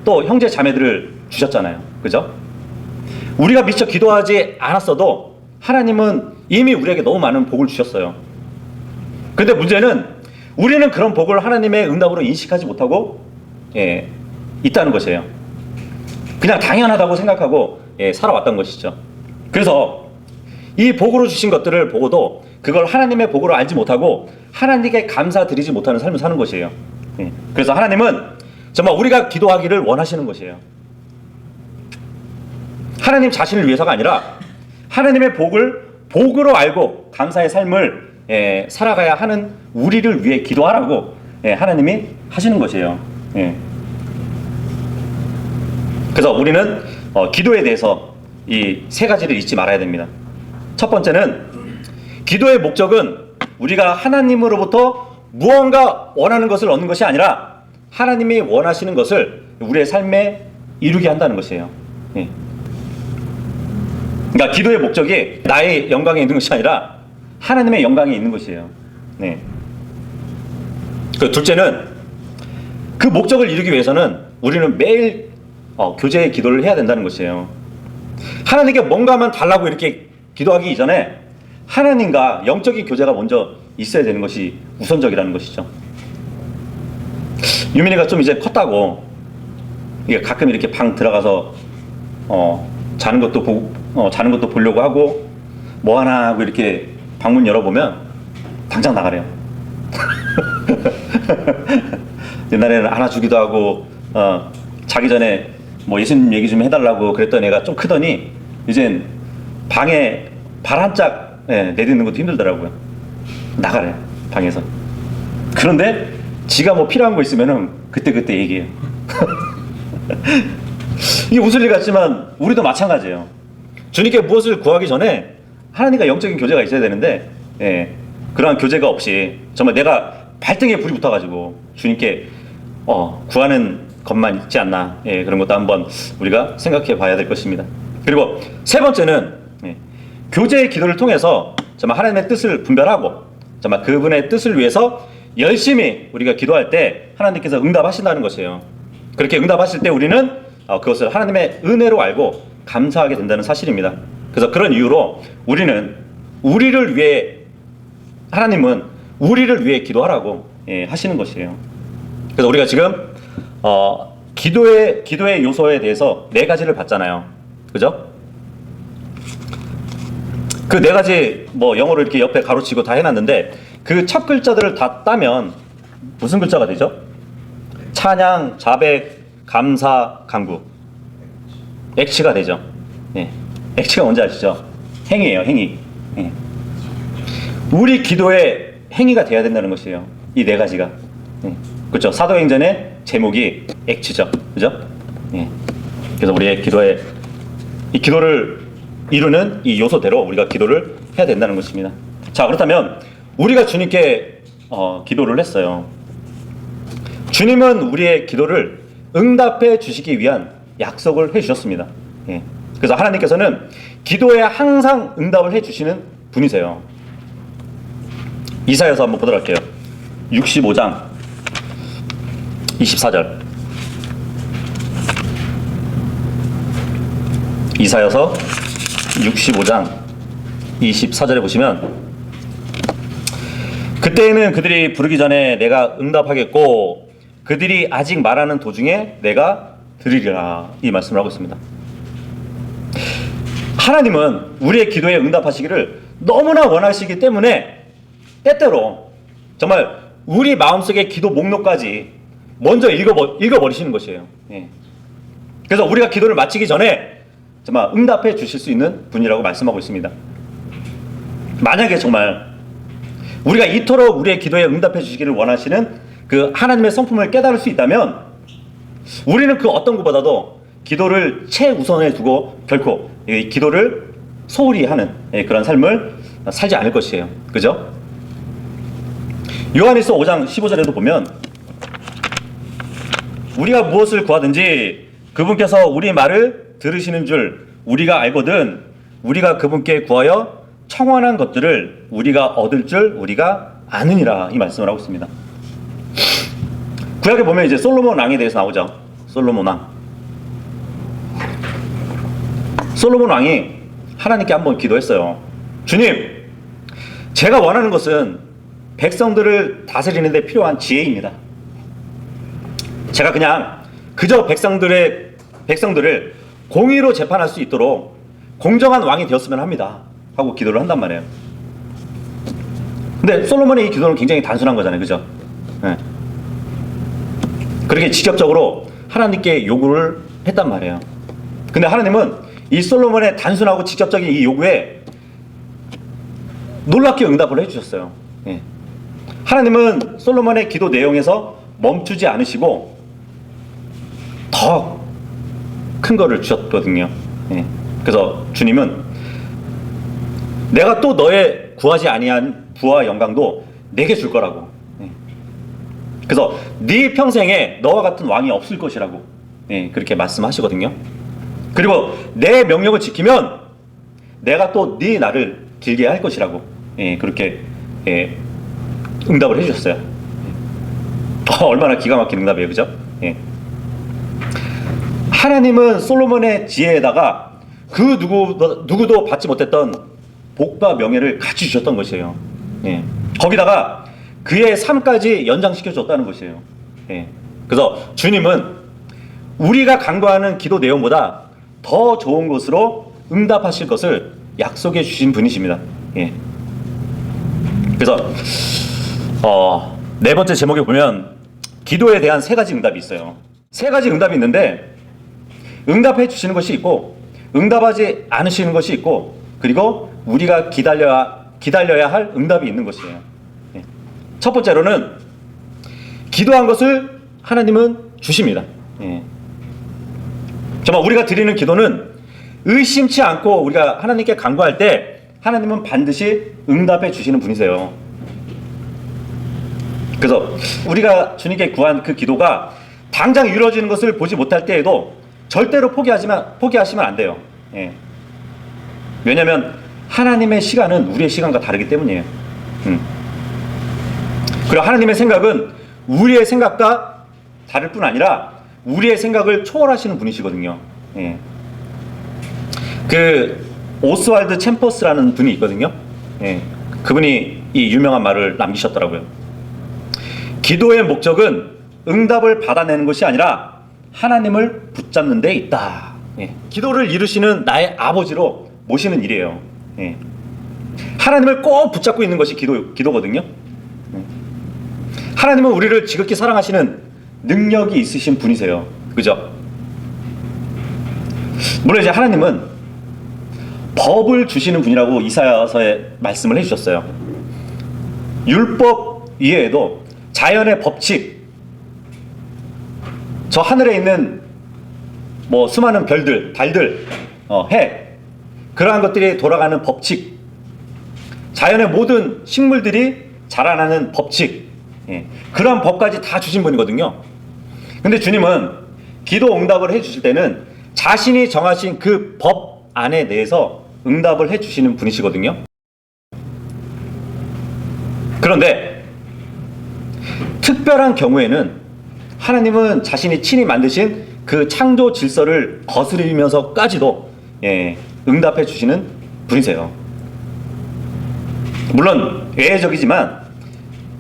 또 형제 자매들을 주셨잖아요. 그죠? 우리가 미처 기도하지 않았어도 하나님은 이미 우리에게 너무 많은 복을 주셨어요. 그런데 문제는 우리는 그런 복을 하나님의 응답으로 인식하지 못하고 있다는 것이에요. 그냥 당연하다고 생각하고 살아왔던 것이죠. 그래서 이 복으로 주신 것들을 보고도 그걸 하나님의 복으로 알지 못하고 하나님께 감사드리지 못하는 삶을 사는 것이에요. 그래서 하나님은 정말 우리가 기도하기를 원하시는 것이에요. 하나님 자신을 위해서가 아니라 하나님의 복을 복으로 알고 감사의 삶을 살아가야 하는 우리를 위해 기도하라고 하나님이 하시는 것이에요. 그래서 우리는 기도에 대해서 이 세 가지를 잊지 말아야 됩니다. 첫 번째는 기도의 목적은 우리가 하나님으로부터 무언가 원하는 것을 얻는 것이 아니라 하나님이 원하시는 것을 우리의 삶에 이루게 한다는 것이에요. 예. 그러니까 기도의 목적이 나의 영광에 있는 것이 아니라 하나님의 영광에 있는 것이에요. 네. 그 둘째는 그 목적을 이루기 위해서는 우리는 매일 교제의 기도를 해야 된다는 것이에요. 하나님께 뭔가만 달라고 이렇게 기도하기 이전에 하나님과 영적인 교제가 먼저 있어야 되는 것이 우선적이라는 것이죠. 유민이가 좀 이제 컸다고 이게 가끔 이렇게 방 들어가서 자는 것도 보려고 하고 뭐 하나 하고 이렇게 방문 열어보면 당장 나가래요. 옛날에는 안아주기도 하고 자기 전에 뭐 예수님 얘기 좀 해달라고 그랬던 애가 좀 크더니 이젠 방에 발 한 짝 내딛는 것도 힘들더라고요. 나가래 방에서. 그런데 지가 뭐 필요한 거 있으면은 그때 얘기해요. 이게 웃을 일 같지만 우리도 마찬가지예요. 주님께 무엇을 구하기 전에 하나님과 영적인 교제가 있어야 되는데 그러한 교제가 없이 정말 내가 발등에 불이 붙어가지고 주님께 구하는 것만 있지 않나, 그런 것도 한번 우리가 생각해 봐야 될 것입니다. 그리고 세 번째는 교제의 기도를 통해서 정말 하나님의 뜻을 분별하고 정말 그분의 뜻을 위해서 열심히 우리가 기도할 때 하나님께서 응답하신다는 것이에요. 그렇게 응답하실 때 우리는 그것을 하나님의 은혜로 알고 감사하게 된다는 사실입니다. 그래서 그런 이유로 우리는 우리를 위해, 하나님은 우리를 위해 기도하라고 하시는 것이에요. 그래서 우리가 지금 기도의 요소에 대해서 네 가지를 봤잖아요. 그죠? 그 네 가지 뭐 영어로 이렇게 옆에 가로치고 다 해놨는데 그 첫 글자들을 다 따면 무슨 글자가 되죠? 찬양, 자백, 감사, 간구. 액치가 되죠. 액치가 뭔지 아시죠? 행위예요, 행위. 우리 기도의 행위가 돼야 된다는 것이에요. 이 네 가지가. 그렇죠. 사도행전의 제목이 액치죠. 그죠? 그래서 우리의 이 기도를 이루는 이 요소대로 우리가 기도를 해야 된다는 것입니다. 자, 그렇다면 우리가 주님께 기도를 했어요. 주님은 우리의 기도를 응답해 주시기 위한 약속을 해 주셨습니다. 그래서 하나님께서는 기도에 항상 응답을 해 주시는 분이세요. 이사야서 한번 보도록 할게요. 65장 24절. 이사야서 65장 24절에 보시면 그때에는 그들이 부르기 전에 내가 응답하겠고 그들이 아직 말하는 도중에 내가 들으리라, 이 말씀을 하고 있습니다. 하나님은 우리의 기도에 응답하시기를 너무나 원하시기 때문에 때때로 정말 우리 마음속의 기도 목록까지 먼저 읽어버리시는 것이에요. 그래서 우리가 기도를 마치기 전에 정말 응답해 주실 수 있는 분이라고 말씀하고 있습니다. 만약에 정말 우리가 이토록 우리의 기도에 응답해 주시기를 원하시는 그 하나님의 성품을 깨달을 수 있다면 우리는 그 어떤 것보다도 기도를 최우선에 두고 결코 이 기도를 소홀히 하는 그런 삶을 살지 않을 것이에요. 그죠? 요한일서 5장 15절에도 보면 우리가 무엇을 구하든지 그분께서 우리 말을 들으시는 줄 우리가 알거든 우리가 그분께 구하여 청원한 것들을 우리가 얻을 줄 우리가 아느니라, 이 말씀을 하고 있습니다. 구약에 보면 이제 솔로몬 왕에 대해서 나오죠. 솔로몬 왕. 솔로몬 왕이 하나님께 한번 기도했어요. 주님, 제가 원하는 것은 백성들을 다스리는 데 필요한 지혜입니다. 제가 그냥 그저 백성들을 공의로 재판할 수 있도록 공정한 왕이 되었으면 합니다 하고 기도를 한단 말이에요. 근데 솔로몬의 이 기도는 굉장히 단순한 거잖아요. 그죠? 그렇게 직접적으로 하나님께 요구를 했단 말이에요. 근데 하나님은 이 솔로몬의 단순하고 직접적인 이 요구에 놀랍게 응답을 해주셨어요. 하나님은 솔로몬의 기도 내용에서 멈추지 않으시고 더 큰 거를 주셨거든요. 예. 그래서 주님은 내가 또 너의 구하지 아니한 부와 영광도 내게 줄 거라고. 예. 그래서 네 평생에 너와 같은 왕이 없을 것이라고, 예, 그렇게 말씀하시거든요. 그리고 내 명령을 지키면 내가 또 네 날을 길게 할 것이라고, 예, 그렇게, 예, 응답을 해주셨어요. 얼마나 기가 막힌 응답이에요, 그죠? 예. 하나님은 솔로몬의 지혜에다가 그 누구도 받지 못했던 복과 명예를 같이 주셨던 것이에요. 예. 거기다가 그의 삶까지 연장시켜 줬다는 것이에요. 예. 그래서 주님은 우리가 간구하는 기도 내용보다 더 좋은 것으로 응답하실 것을 약속해 주신 분이십니다. 예. 그래서 네 번째 제목에 보면 기도에 대한 세 가지 응답이 있어요. 세 가지 응답이 있는데 응답해 주시는 것이 있고 응답하지 않으시는 것이 있고 그리고 우리가 기다려야 할 응답이 있는 것이에요. 예. 첫 번째로는 기도한 것을 하나님은 주십니다. 예. 정말 우리가 드리는 기도는 의심치 않고 우리가 하나님께 간구할 때 하나님은 반드시 응답해 주시는 분이세요. 그래서 우리가 주님께 구한 그 기도가 당장 이루어지는 것을 보지 못할 때에도 절대로 포기하시면 안 돼요. 예. 왜냐하면 하나님의 시간은 우리의 시간과 다르기 때문이에요. 그리고 하나님의 생각은 우리의 생각과 다를 뿐 아니라 우리의 생각을 초월하시는 분이시거든요. 예. 그 오스왈드 챔퍼스라는 분이 있거든요. 예. 그분이 이 유명한 말을 남기셨더라고요. 기도의 목적은 응답을 받아내는 것이 아니라 하나님을 붙잡는 데 있다. 예. 기도를 이루시는 나의 아버지로 모시는 일이에요. 예. 하나님을 꼭 붙잡고 있는 것이 기도거든요. 예. 하나님은 우리를 지극히 사랑하시는 능력이 있으신 분이세요. 그죠? 물론 이제 하나님은 법을 주시는 분이라고 이사야서에 말씀을 해주셨어요. 율법 이외에도 자연의 법칙, 저 하늘에 있는 뭐 수많은 별들, 달들, 해, 그러한 것들이 돌아가는 법칙, 자연의 모든 식물들이 자라나는 법칙, 예, 그러한 법까지 다 주신 분이거든요. 근데 주님은 기도 응답을 해주실 때는 자신이 정하신 그 법 안에 대해서 응답을 해주시는 분이시거든요. 그런데 특별한 경우에는 하나님은 자신이 친히 만드신 그 창조 질서를 거스르면서까지도, 예, 응답해 주시는 분이세요. 물론 예외적이지만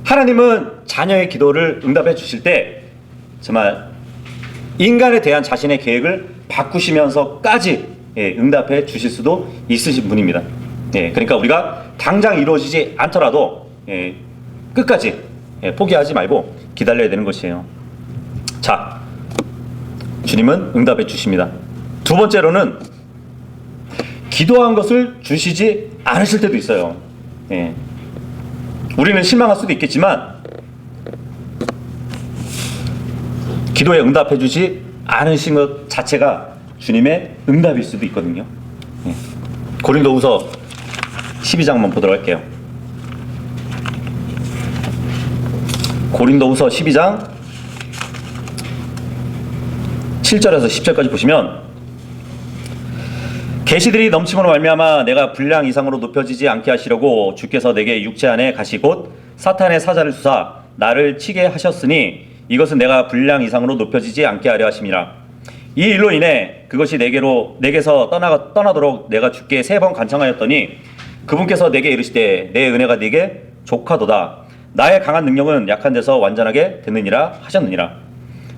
하나님은 자녀의 기도를 응답해 주실 때 정말 인간에 대한 자신의 계획을 바꾸시면서까지, 예, 응답해 주실 수도 있으신 분입니다. 예, 그러니까 우리가 당장 이루어지지 않더라도, 예, 끝까지, 예, 포기하지 말고 기다려야 되는 것이에요. 자, 주님은 응답해 주십니다. 두 번째로는 기도한 것을 주시지 않으실 때도 있어요. 예. 우리는 실망할 수도 있겠지만 기도에 응답해 주지 않으신 것 자체가 주님의 응답일 수도 있거든요. 예. 고린도후서 12장만 보도록 할게요. 고린도후서 12장 7절에서 10절까지 보시면 계시들이 넘침으로 말미암아 내가 분량 이상으로 높여지지 않게 하시려고 주께서 내게 육체 안에 가시 곧 사탄의 사자를 주사 나를 치게 하셨으니 이것은 내가 분량 이상으로 높여지지 않게 하려 하심이라. 이 일로 인해 그것이 내게서 떠나도록 내가 주께 3번 간청하였더니 그분께서 내게 이르시되 내 은혜가 네게 족하도다. 나의 강한 능력은 약한 데서 완전하게 되느니라 하셨느니라.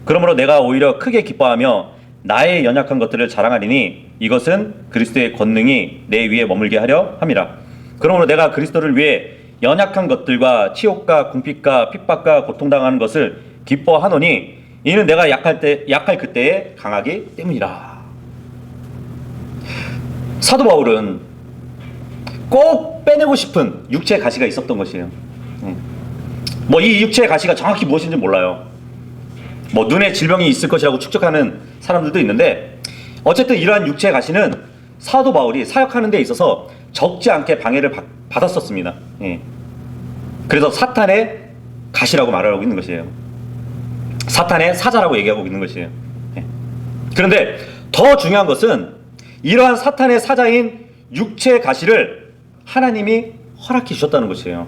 그러므로 내가 오히려 크게 기뻐하며 나의 연약한 것들을 자랑하리니 이것은 그리스도의 권능이 내 위에 머물게 하려 함이라. 그러므로 내가 그리스도를 위해 연약한 것들과 치욕과 궁핍과 핍박과 고통당하는 것을 기뻐하노니 이는 내가 약할 그때에 강하기 때문이라. 사도 바울은 꼭 빼내고 싶은 육체의 가시가 있었던 것이에요. 뭐 이 육체의 가시가 정확히 무엇인지 몰라요. 뭐 눈에 질병이 있을 것이라고 축적하는 사람들도 있는데 어쨌든 이러한 육체의 가시는 사도 바울이 사역하는 데 있어서 적지 않게 방해를 받았었습니다. 예. 그래서 사탄의 가시라고 말을 하고 있는 것이에요. 사탄의 사자라고 얘기하고 있는 것이에요. 예. 그런데 더 중요한 것은 이러한 사탄의 사자인 육체의 가시를 하나님이 허락해 주셨다는 것이에요.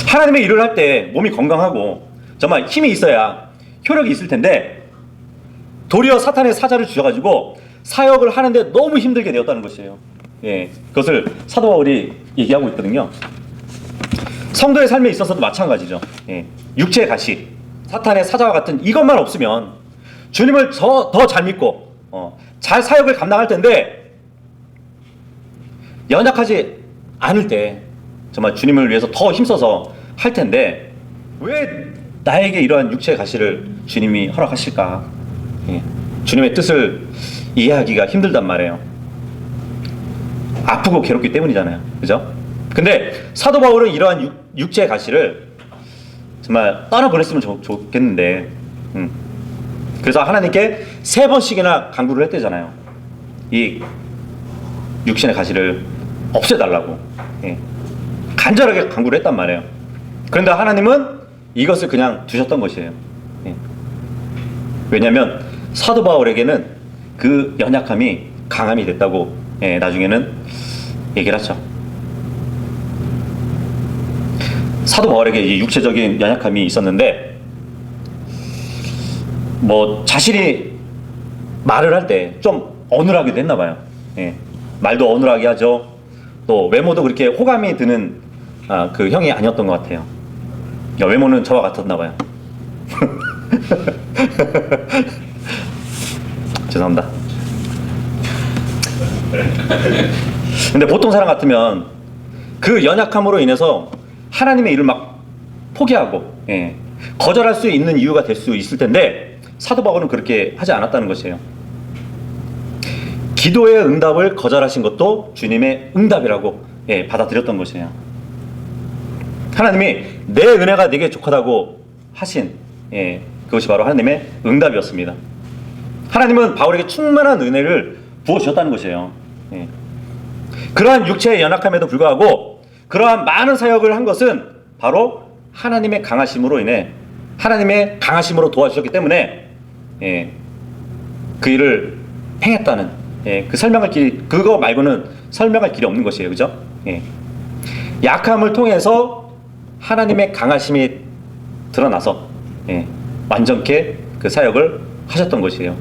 하나님의 일을 할 때 몸이 건강하고 정말 힘이 있어야 효력이 있을 텐데 도리어 사탄의 사자를 주셔가지고 사역을 하는데 너무 힘들게 되었다는 것이에요. 예, 그것을 사도 바울이 얘기하고 있거든요. 성도의 삶에 있어서도 마찬가지죠. 예, 육체의 가시, 사탄의 사자와 같은 이것만 없으면 주님을 더 잘 믿고 잘 사역을 감당할 텐데 연약하지 않을 때 정말 주님을 위해서 더 힘써서 할 텐데 왜 나에게 이러한 육체의 가시를 주님이 허락하실까? 예, 주님의 뜻을 이해하기가 힘들단 말이에요. 아프고 괴롭기 때문이잖아요. 그죠? 근데 사도 바울은 이러한 육체의 가시를 정말 떠나보냈으면 좋겠는데 그래서 하나님께 3번씩이나 간구를 했대잖아요. 이 육신의 가시를 없애달라고. 예. 간절하게 간구를 했단 말이에요. 그런데 하나님은 이것을 그냥 두셨던 것이에요. 예. 왜냐하면 사도 바울에게는 그 연약함이 강함이 됐다고 나중에는 얘기를 하죠. 사도 바울에게 이 육체적인 연약함이 있었는데 뭐 자신이 말을 할 때 좀 어눌하기도 했나 봐요. 예. 말도 어눌하게 하죠. 또 외모도 그렇게 호감이 드는 그 형이 아니었던 것 같아요. 외모는 저와 같았나 봐요. 죄송합니다. 근데 보통 사람 같으면 그 연약함으로 인해서 하나님의 일을 막 포기하고 거절할 수 있는 이유가 될 수 있을 텐데 사도 바울은 그렇게 하지 않았다는 것이에요. 기도의 응답을 거절하신 것도 주님의 응답이라고 받아들였던 것이에요. 하나님이 내 은혜가 네게 족하다고 하신 그것이 바로 하나님의 응답이었습니다. 하나님은 바울에게 충만한 은혜를 부어주셨다는 것이에요. 그러한 육체의 연약함에도 불구하고 그러한 많은 사역을 한 것은 바로 하나님의 강하심으로 인해 하나님의 강하심으로 도와주셨기 때문에 그 일을 행했다는 그 설명할 길이 그거 말고는 설명할 길이 없는 것이에요. 그죠? 약함을 통해서 하나님의 강하심이 드러나서 완전케 그 사역을 하셨던 것이에요.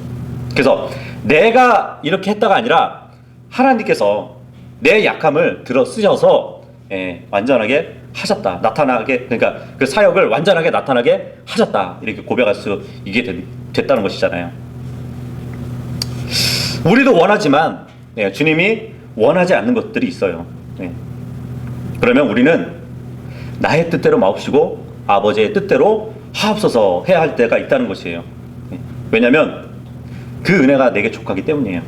그래서 내가 이렇게 했다가 아니라 하나님께서 내 약함을 들어 쓰셔서 완전하게 하셨다. 나타나게 그러니까 그 사역을 완전하게 나타나게 하셨다. 이렇게 고백할 수 있게 됐다는 것이잖아요. 우리도 원하지만 주님이 원하지 않는 것들이 있어요. 그러면 우리는 나의 뜻대로 마옵시고 아버지의 뜻대로 하옵소서 해야 할 때가 있다는 것이에요. 왜냐하면 그 은혜가 내게 족하기 때문이에요.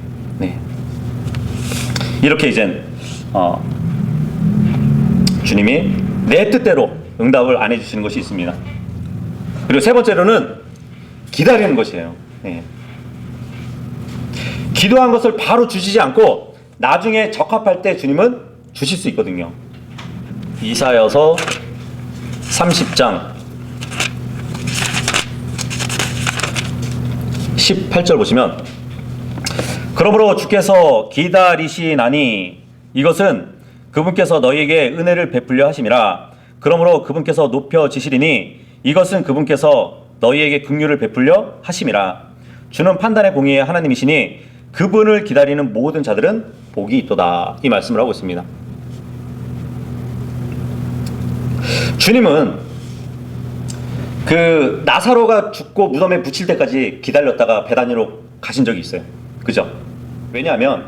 이렇게 이젠 주님이 내 뜻대로 응답을 안 해주시는 것이 있습니다. 그리고 세 번째로는 기다리는 것이에요. 기도한 것을 바로 주시지 않고 나중에 적합할 때 주님은 주실 수 있거든요. 이사야서 30장 18절 보시면 그러므로 주께서 기다리시나니 이것은 그분께서 너희에게 은혜를 베풀려 하심이라. 그러므로 그분께서 높여지시리니 이것은 그분께서 너희에게 긍휼을 베풀려 하심이라. 주는 판단의 공의의 하나님이시니 그분을 기다리는 모든 자들은 복이 있도다. 이 말씀을 하고 있습니다. 주님은 그 나사로가 죽고 무덤에 묻힐 때까지 기다렸다가 베다니로 가신 적이 있어요. 그죠? 왜냐하면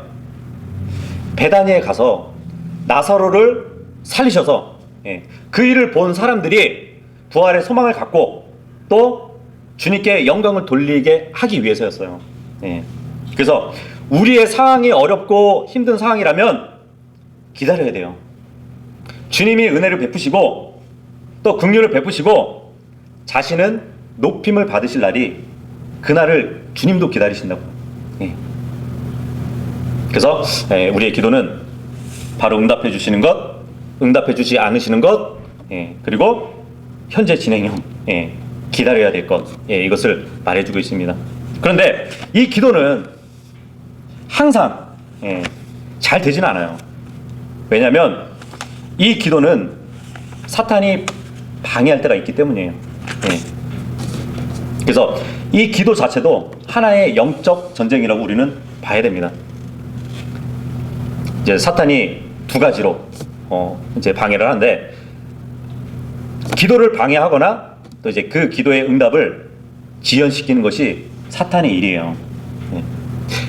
베다니에 가서 나사로를 살리셔서 그 일을 본 사람들이 부활의 소망을 갖고 또 주님께 영광을 돌리게 하기 위해서였어요. 그래서 우리의 상황이 어렵고 힘든 상황이라면 기다려야 돼요. 주님이 은혜를 베푸시고 또 긍휼을 베푸시고 자신은 높임을 받으실 날이 그날을 주님도 기다리신다고. 예. 그래서 우리의 기도는 바로 응답해 주시는 것, 응답해 주지 않으시는 것, 그리고 현재 진행형, 기다려야 될 것, 이것을 말해주고 있습니다. 그런데 이 기도는 항상 잘 되지는 않아요. 왜냐하면 이 기도는 사탄이 방해할 때가 있기 때문이에요. 그래서 이 기도 자체도 하나의 영적 전쟁이라고 우리는 봐야 됩니다. 이제 사탄이 두 가지로 이제 방해를 하는데, 기도를 방해하거나 또 이제 그 기도의 응답을 지연시키는 것이 사탄의 일이에요.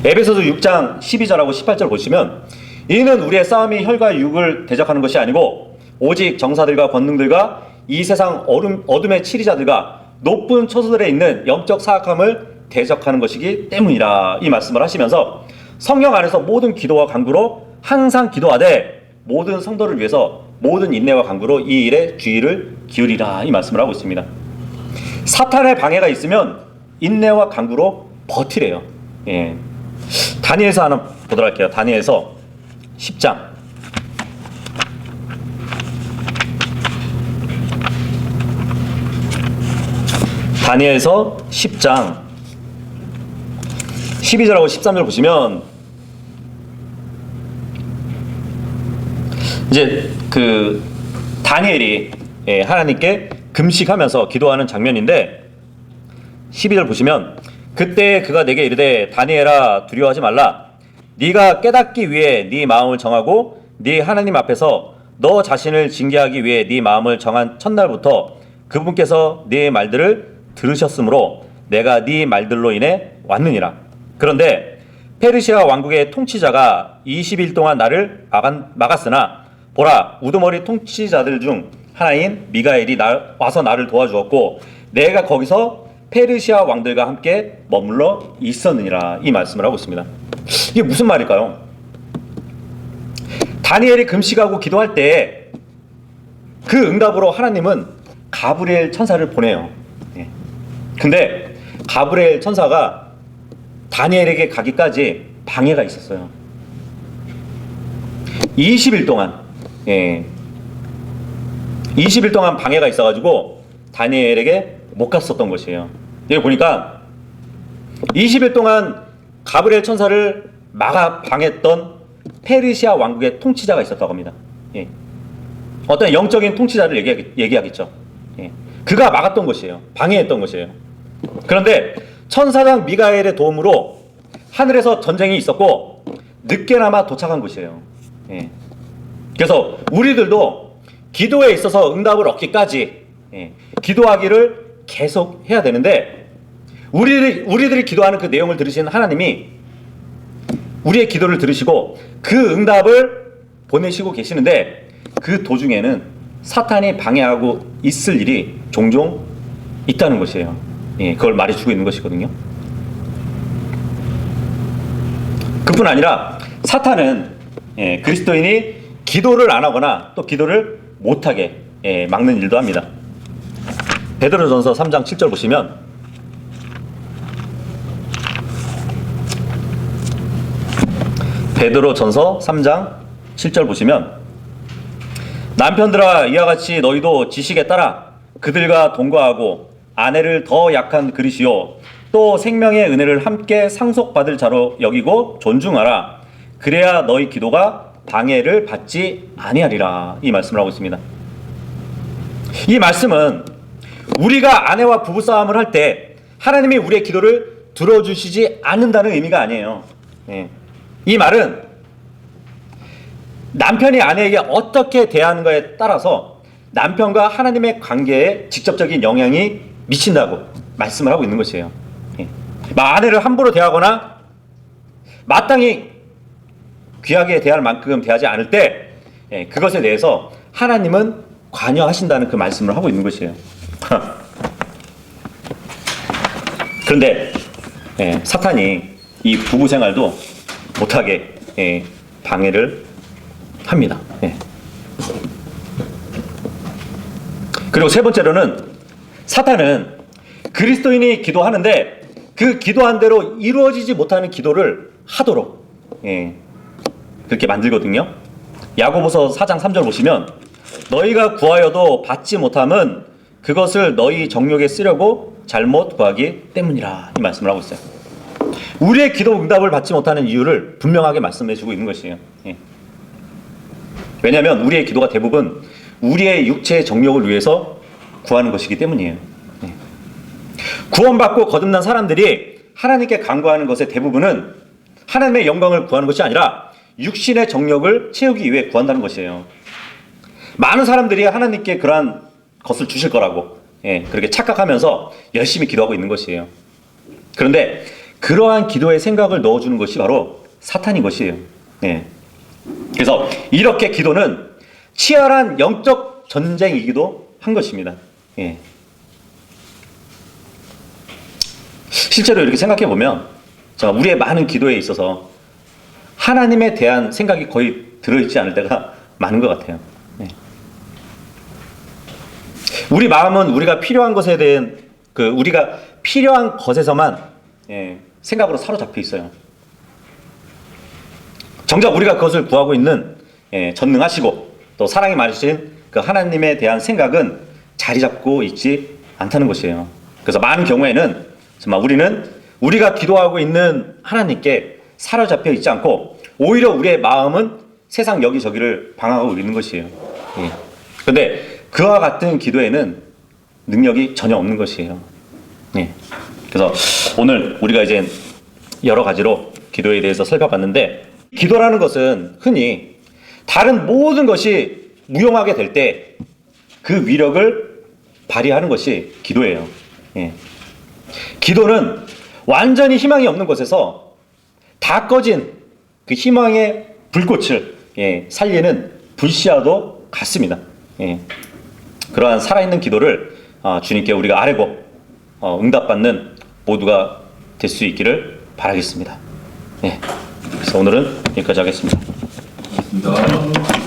에베소서 6장 12절하고 18절 보시면, 이는 우리의 싸움이 혈과 육을 대적하는 것이 아니고 오직 정사들과 권능들과 이 세상 어둠의 치리자들과 높은 초소들에 있는 영적 사악함을 대적하는 것이기 때문이라, 이 말씀을 하시면서 성령 안에서 모든 기도와 간구로 항상 기도하되 모든 성도를 위해서 모든 인내와 간구로 이 일에 주의를 기울이라, 이 말씀을 하고 있습니다. 사탄의 방해가 있으면 인내와 간구로 버티래요. 다니엘서 하나 보도록 할게요. 다니엘서 10장. 다니엘서 10장 12절하고 13절 보시면, 이제 그 다니엘이 하나님께 금식하면서 기도하는 장면인데, 12절 보시면, 그때 그가 내게 이르되 다니엘아 두려워하지 말라. 네가 깨닫기 위해 네 마음을 정하고 네 하나님 앞에서 너 자신을 징계하기 위해 네 마음을 정한 첫날부터 그분께서 네 말들을 들으셨으므로 내가 네 말들로 인해 왔느니라. 그런데 페르시아 왕국의 통치자가 20일 동안 나를 막았으나 보라, 우두머리 통치자들 중 하나인 미가엘이 와서 나를 도와주었고 내가 거기서 페르시아 왕들과 함께 머물러 있었느니라, 이 말씀을 하고 있습니다. 이게 무슨 말일까요? 다니엘이 금식하고 기도할 때 그 응답으로 하나님은 가브리엘 천사를 보내요. 근데 가브리엘 천사가 다니엘에게 가기까지 방해가 있었어요. 20일 동안 20일 동안 방해가 있어가지고 다니엘에게 못 갔었던 것이에요. 여기 보니까 20일 동안 가브리엘 천사를 막아 방했던 페르시아 왕국의 통치자가 있었다고 합니다. 어떤 영적인 통치자를 얘기하겠죠. 그가 막았던 것이에요. 방해했던 것이에요. 그런데 천사장 미가엘의 도움으로 하늘에서 전쟁이 있었고 늦게나마 도착한 것이에요. 그래서 우리들도 기도에 있어서 응답을 얻기까지 기도하기를 계속 해야 되는데, 우리들이 기도하는 그 내용을 들으신 하나님이 우리의 기도를 들으시고 그 응답을 보내시고 계시는데, 그 도중에는 사탄이 방해하고 있을 일이 종종 있다는 것이에요. 그걸 말해주고 있는 것이거든요. 그뿐 아니라 사탄은 그리스도인이 기도를 안 하거나 또 기도를 못하게 막는 일도 합니다. 베드로전서 3장 7절 보시면, 베드로전서 3장 7절 보시면, 남편들아 이와 같이 너희도 지식에 따라 그들과 동거하고 아내를 더 약한 그릇이요 또 생명의 은혜를 함께 상속받을 자로 여기고 존중하라. 그래야 너희 기도가 방해를 받지 아니하리라, 이 말씀을 하고 있습니다. 이 말씀은 우리가 아내와 부부싸움을 할 때 하나님이 우리의 기도를 들어주시지 않는다는 의미가 아니에요. 이 말은 남편이 아내에게 어떻게 대하는가에 따라서 남편과 하나님의 관계에 직접적인 영향이 미친다고 말씀을 하고 있는 것이에요. 아내를 함부로 대하거나 마땅히 귀하게 대할 만큼 대하지 않을 때 그것에 대해서 하나님은 관여하신다는 그 말씀을 하고 있는 것이에요. 그런데 사탄이 이 부부 생활도 못하게 방해를 합니다. 그리고 세 번째로는 사탄은 그리스도인이 기도하는데 그 기도한 대로 이루어지지 못하는 기도를 하도록 그렇게 만들거든요. 야고보서 4장 3절 보시면 너희가 구하여도 받지 못함은 그것을 너희 정욕에 쓰려고 잘못 구하기 때문이라 이 말씀을 하고 있어요. 우리의 기도 응답을 받지 못하는 이유를 분명하게 말씀해 주고 있는 것이에요. 왜냐하면 우리의 기도가 대부분 우리의 육체의 정욕을 위해서 구하는 것이기 때문이에요. 구원받고 거듭난 사람들이 하나님께 간구하는 것의 대부분은 하나님의 영광을 구하는 것이 아니라 육신의 정욕을 채우기 위해 구한다는 것이에요. 많은 사람들이 하나님께 그러한 것을 주실 거라고 그렇게 착각하면서 열심히 기도하고 있는 것이에요. 그런데 그러한 기도의 생각을 넣어주는 것이 바로 사탄인 것이에요. 그래서 이렇게 기도는 치열한 영적 전쟁이기도 한 것입니다. 실제로 이렇게 생각해 보면 우리의 많은 기도에 있어서 하나님에 대한 생각이 거의 들어있지 않을 때가 많은 것 같아요. 우리 마음은 우리가 필요한 것에 대한 우리가 필요한 것에서만 생각으로 사로잡혀 있어요. 정작 우리가 그것을 구하고 있는 전능하시고 또 사랑이 많으신 그 하나님에 대한 생각은 자리 잡고 있지 않다는 것이에요. 그래서 많은 경우에는 정말 우리는 우리가 기도하고 있는 하나님께 사로잡혀 있지 않고 오히려 우리의 마음은 세상 여기저기를 방황하고 있는 것이에요. 그런데 그와 같은 기도에는 능력이 전혀 없는 것이에요. 그래서 오늘 우리가 이제 여러 가지로 기도에 대해서 살펴봤는데, 기도라는 것은 흔히 다른 모든 것이 무용하게 될 때 그 위력을 발휘하는 것이 기도예요. 기도는 완전히 희망이 없는 곳에서 다 꺼진 그 희망의 불꽃을 살리는 불씨와도 같습니다. 그러한 살아있는 기도를 주님께 우리가 아뢰고 응답받는 모두가 될 수 있기를 바라겠습니다. 그래서 오늘은 여기까지 하겠습니다. 고맙습니다.